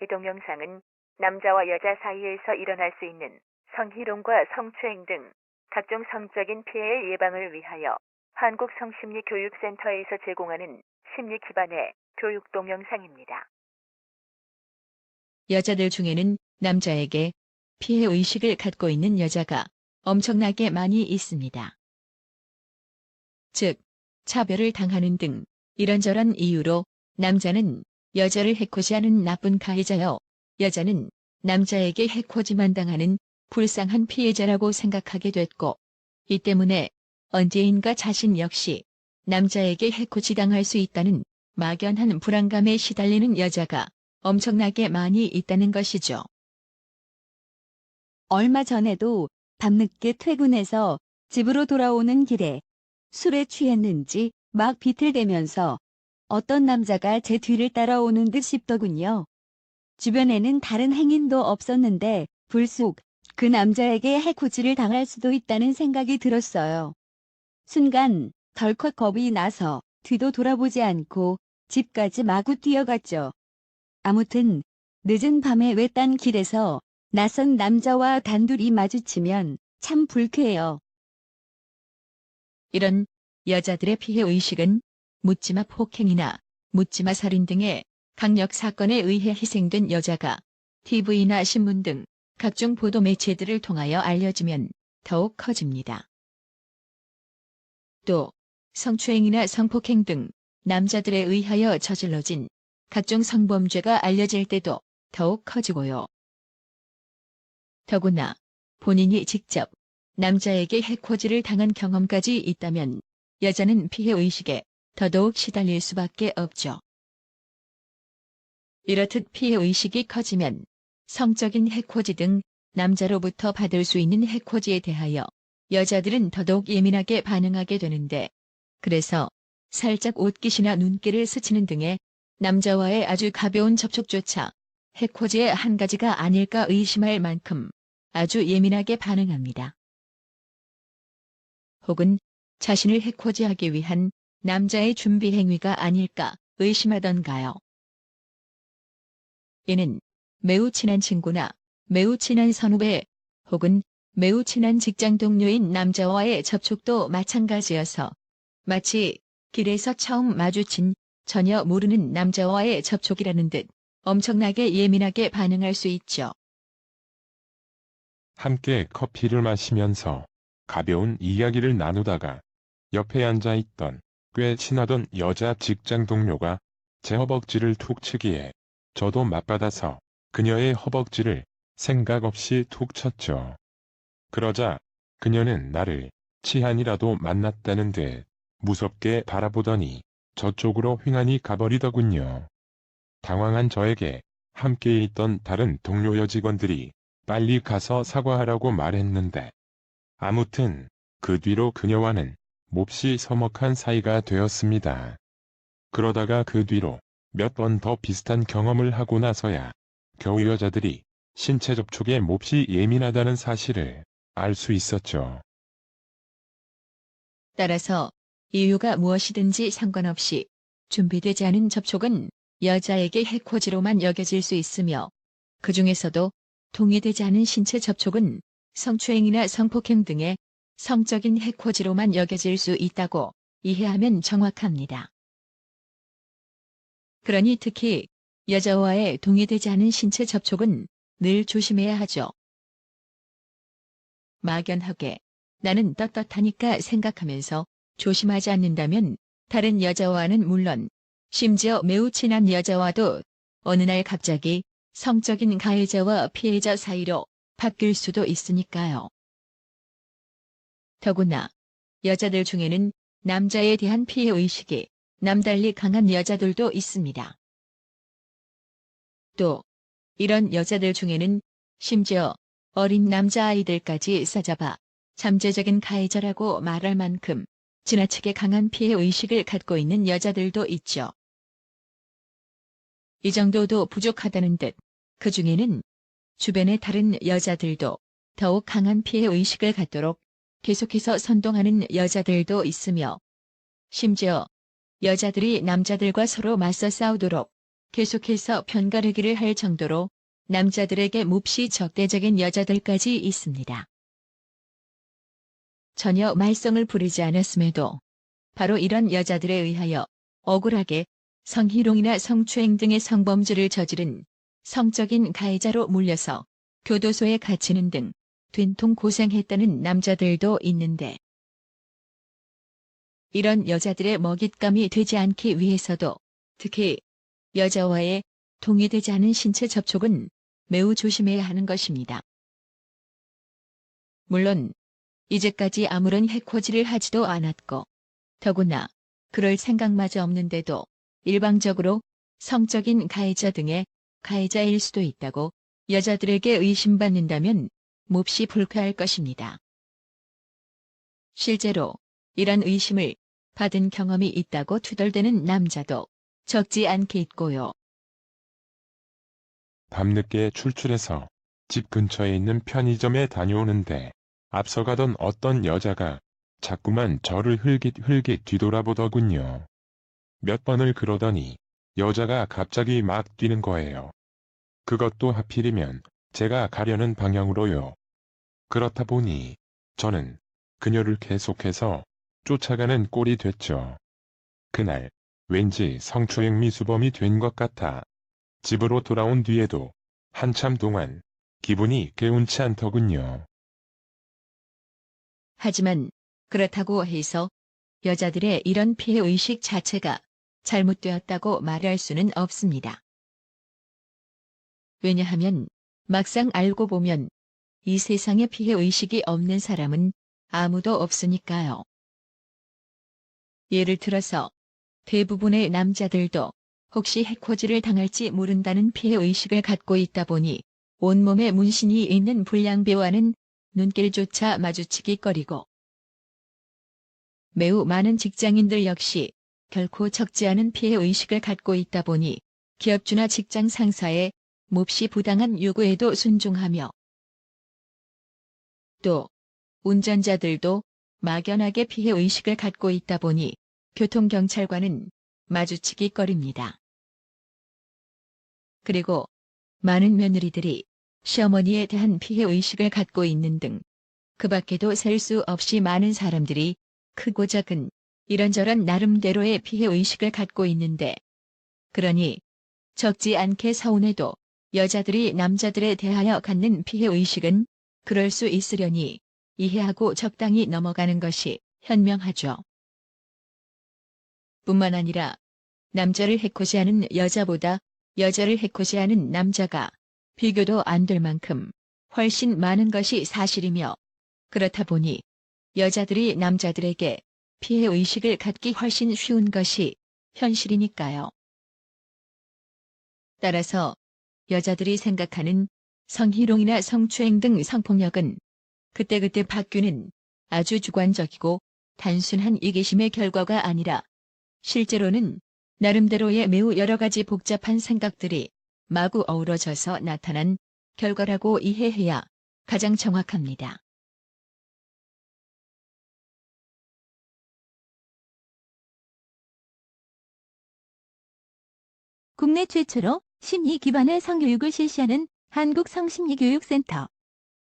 이 동영상은 남자와 여자 사이에서 일어날 수 있는 성희롱과 성추행 등 각종 성적인 피해의 예방을 위하여 한국성심리교육센터에서 제공하는 심리 기반의 교육 동영상입니다. 여자들 중에는 남자에게 피해의식을 갖고 있는 여자가 엄청나게 많이 있습니다. 즉, 차별을 당하는 등 이런저런 이유로 남자는 여자를 해코지하는 나쁜 가해자여, 여자는 남자에게 해코지만 당하는 불쌍한 피해자라고 생각하게 됐고, 이 때문에 언제인가 자신 역시 남자에게 해코지당할 수 있다는 막연한 불안감에 시달리는 여자가 엄청나게 많이 있다는 것이죠. 얼마 전에도 밤늦게 퇴근해서 집으로 돌아오는 길에 술에 취했는지 막 비틀대면서 어떤 남자가 제 뒤를 따라오는 듯 싶더군요. 주변에는 다른 행인도 없었는데 불쑥 그 남자에게 해코지를 당할 수도 있다는 생각이 들었어요. 순간 덜컥 겁이 나서 뒤도 돌아보지 않고 집까지 마구 뛰어갔죠. 아무튼 늦은 밤에 외딴 길에서 낯선 남자와 단둘이 마주치면 참 불쾌해요. 이런 여자들의 피해의식은 묻지마 폭행이나 묻지마 살인 등의 강력 사건에 의해 희생된 여자가 TV나 신문 등 각종 보도 매체들을 통하여 알려지면 더욱 커집니다. 또 성추행이나 성폭행 등 남자들에 의하여 저질러진 각종 성범죄가 알려질 때도 더욱 커지고요. 더구나 본인이 직접 남자에게 해코지를 당한 경험까지 있다면 여자는 피해의식에 더더욱 시달릴 수밖에 없죠. 이렇듯 피해의식이 커지면 성적인 해코지 등 남자로부터 받을 수 있는 해코지에 대하여 여자들은 더더욱 예민하게 반응하게 되는데, 그래서 살짝 옷깃이나 눈길을 스치는 등의 남자와의 아주 가벼운 접촉조차 해코지의 한 가지가 아닐까 의심할 만큼 아주 예민하게 반응합니다. 혹은 자신을 해코지하기 위한 남자의 준비 행위가 아닐까 의심하던가요. 이는 매우 친한 친구나 매우 친한 선후배 혹은 매우 친한 직장 동료인 남자와의 접촉도 마찬가지여서 마치 길에서 처음 마주친 전혀 모르는 남자와의 접촉이라는 듯 엄청나게 예민하게 반응할 수 있죠. 함께 커피를 마시면서 가벼운 이야기를 나누다가 옆에 앉아있던 꽤 친하던 여자 직장 동료가 제 허벅지를 툭 치기에 저도 맞받아서 그녀의 허벅지를 생각 없이 툭 쳤죠. 그러자 그녀는 나를 치안이라도 만났다는 듯 무섭게 바라보더니 저쪽으로 휑하니 가버리더군요. 당황한 저에게 함께 있던 다른 동료 여직원들이 빨리 가서 사과하라고 말했는데, 아무튼 그 뒤로 그녀와는 몹시 서먹한 사이가 되었습니다. 그러다가 그 뒤로 몇 번 더 비슷한 경험을 하고 나서야 겨우 여자들이 신체 접촉에 몹시 예민하다는 사실을 알 수 있었죠. 따라서 이유가 무엇이든지 상관없이 준비되지 않은 접촉은 여자에게 해코지로만 여겨질 수 있으며, 그 중에서도 동의되지 않은 신체 접촉은 성추행이나 성폭행 등의 성적인 해코지로만 여겨질 수 있다고 이해하면 정확합니다. 그러니 특히 여자와의 동의되지 않은 신체 접촉은 늘 조심해야 하죠. 막연하게 나는 떳떳하니까 생각하면서 조심하지 않는다면 다른 여자와는 물론 심지어 매우 친한 여자와도 어느 날 갑자기 성적인 가해자와 피해자 사이로 바뀔 수도 있으니까요. 더구나 여자들 중에는 남자에 대한 피해의식이 남달리 강한 여자들도 있습니다. 또 이런 여자들 중에는 심지어 어린 남자아이들까지 싸잡아 잠재적인 가해자라고 말할 만큼 지나치게 강한 피해의식을 갖고 있는 여자들도 있죠. 이 정도도 부족하다는 듯 그 중에는 주변의 다른 여자들도 더욱 강한 피해의식을 갖도록 계속해서 선동하는 여자들도 있으며, 심지어 여자들이 남자들과 서로 맞서 싸우도록 계속해서 편가르기를 할 정도로 남자들에게 몹시 적대적인 여자들까지 있습니다. 전혀 말썽을 부리지 않았음에도 바로 이런 여자들에 의하여 억울하게 성희롱이나 성추행 등의 성범죄를 저지른 성적인 가해자로 몰려서 교도소에 갇히는 등 된통 고생했다는 남자들도 있는데, 이런 여자들의 먹잇감이 되지 않기 위해서도 특히 여자와의 동의되지 않은 신체 접촉은 매우 조심해야 하는 것입니다. 물론 이제까지 아무런 해코지를 하지도 않았고 더구나 그럴 생각마저 없는데도 일방적으로 성적인 가해자 등의 가해자일 수도 있다고 여자들에게 의심받는다면 몹시 불쾌할 것입니다. 실제로 이런 의심을 받은 경험이 있다고 투덜대는 남자도 적지 않게 있고요. 밤늦게 출출해서 집 근처에 있는 편의점에 다녀오는데 앞서가던 어떤 여자가 자꾸만 저를 흘깃흘깃 뒤돌아보더군요. 몇 번을 그러더니 여자가 갑자기 막 뛰는 거예요. 그것도 하필이면 제가 가려는 방향으로요. 그렇다 보니 저는 그녀를 계속해서 쫓아가는 꼴이 됐죠. 그날 왠지 성추행 미수범이 된 것 같아 집으로 돌아온 뒤에도 한참 동안 기분이 개운치 않더군요. 하지만 그렇다고 해서 여자들의 이런 피해의식 자체가 잘못되었다고 말할 수는 없습니다. 왜냐하면 막상 알고 보면 이 세상에 피해의식이 없는 사람은 아무도 없으니까요. 예를 들어서 대부분의 남자들도 혹시 해코지를 당할지 모른다는 피해의식을 갖고 있다 보니 온몸에 문신이 있는 불량배와는 눈길조차 마주치기 꺼리고, 매우 많은 직장인들 역시 결코 적지 않은 피해의식을 갖고 있다 보니 기업주나 직장 상사의 몹시 부당한 요구에도 순종하며, 또 운전자들도 막연하게 피해의식을 갖고 있다 보니 교통경찰과는 마주치기 꺼립니다. 그리고 많은 며느리들이 시어머니에 대한 피해의식을 갖고 있는 등 그 밖에도 셀 수 없이 많은 사람들이 크고 작은 이런저런 나름대로의 피해의식을 갖고 있는데, 그러니 적지 않게 서운해도 여자들이 남자들에 대하여 갖는 피해의식은 그럴 수 있으려니 이해하고 적당히 넘어가는 것이 현명하죠. 뿐만 아니라 남자를 해코지하는 여자보다 여자를 해코지하는 남자가 비교도 안 될 만큼 훨씬 많은 것이 사실이며, 그렇다 보니 여자들이 남자들에게 피해의식을 갖기 훨씬 쉬운 것이 현실이니까요. 따라서 여자들이 생각하는 성희롱이나 성추행 등 성폭력은 그때그때 바뀌는 아주 주관적이고 단순한 이기심의 결과가 아니라 실제로는 나름대로의 매우 여러 가지 복잡한 생각들이 마구 어우러져서 나타난 결과라고 이해해야 가장 정확합니다. 국내 최초로 심리 기반의 성교육을 실시하는 한국성심리교육센터